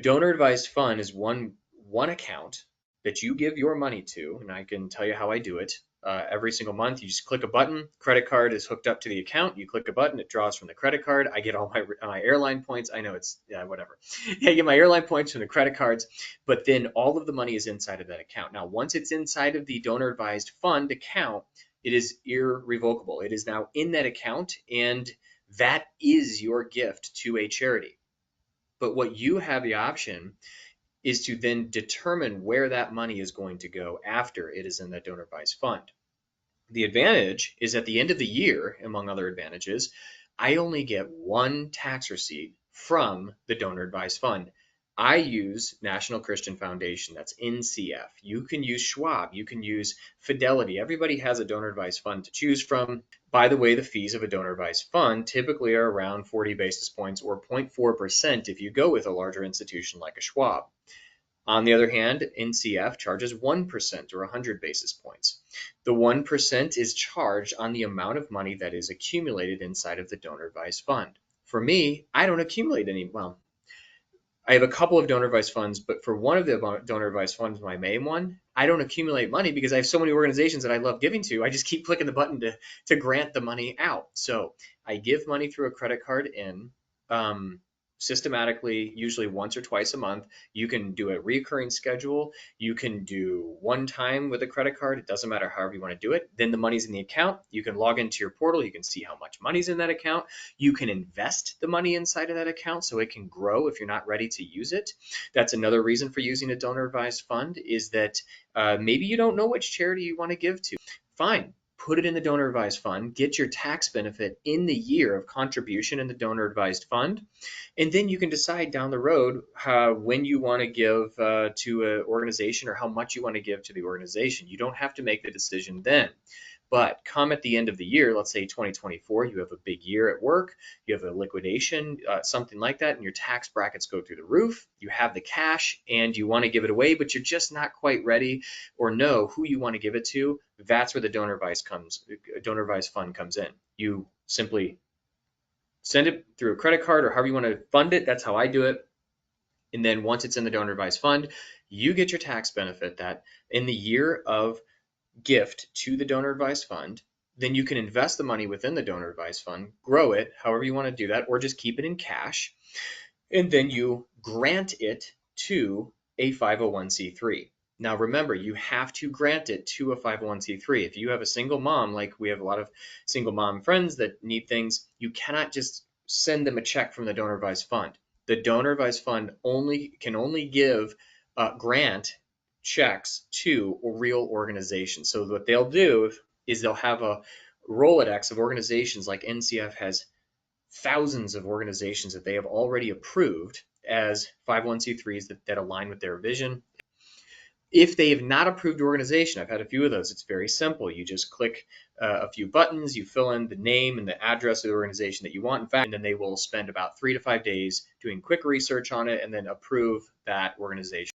donor advised fund is one account that you give your money to, and I can tell you how I do it. Every single month, you just click a button. Credit card is hooked up to the account. You click a button, it draws from the credit card. I get all my airline points. I know it's whatever. I get my airline points from the credit cards, but then all of the money is inside of that account. Now, once it's inside of the donor advised fund account, it is irrevocable. It is now in that account, and that is your gift to a charity. But what you have the option is to then determine where that money is going to go after it is in that donor advised fund. The advantage is at the end of the year, among other advantages, I only get one tax receipt from the donor advised fund. I use National Christian Foundation, that's NCF. You can use Schwab, you can use Fidelity. Everybody has a donor advised fund to choose from. By the way, the fees of a donor advised fund typically are around 40 basis points or 0.4% if you go with a larger institution like a Schwab. On the other hand, NCF charges 1% or 100 basis points. The 1% is charged on the amount of money that is accumulated inside of the donor advised fund. For me, I don't accumulate any. Well, I have a couple of donor advised funds, but for one of the donor advised funds, my main one, I don't accumulate money because I have so many organizations that I love giving to. I just keep clicking the button to grant the money out. So I give money through a credit card in. Systematically, usually once or twice a month. You can do a recurring schedule. You can do one time with a credit card. It doesn't matter however you want to do it. Then the money's in the account. You can log into your portal. You can see how much money's in that account. You can invest the money inside of that account so it can grow if you're not ready to use it. That's another reason for using a donor advised fund is that maybe you don't know which charity you want to give to. Fine. Put it in the donor advised fund, get your tax benefit in the year of contribution in the donor advised fund, and then you can decide down the road when you want to give to an organization or how much you want to give to the organization. You don't have to make the decision then. But come at the end of the year, let's say 2024, you have a big year at work, you have a liquidation, something like that, and your tax brackets go through the roof, you have the cash and you want to give it away, but you're just not quite ready or know who you want to give it to. That's where the donor advised fund comes in. You simply send it through a credit card or however you want to fund it. That's how I do it. And then once it's in the donor advised fund, you get your tax benefit that in the year of gift to the donor advised fund. Then you can invest the money within the donor advised fund, grow it however you want to do that, or just keep it in cash. And then you grant it to a 501c3. Now remember, you have to grant it to a 501c3. If you have a single mom, like we have a lot of single mom friends that need things, you cannot just send them a check from the donor advised fund. The donor advised fund can only give grant checks to real organizations. So what they'll do is they'll have a Rolodex of organizations, like NCF has thousands of organizations that they have already approved as 501c3s that align with their vision. If they have not approved organization, I've had a few of those, it's very simple. You just click a few buttons, you fill in the name and the address of the organization that you want, in fact, and then they will spend about 3 to 5 days doing quick research on it and then approve that organization.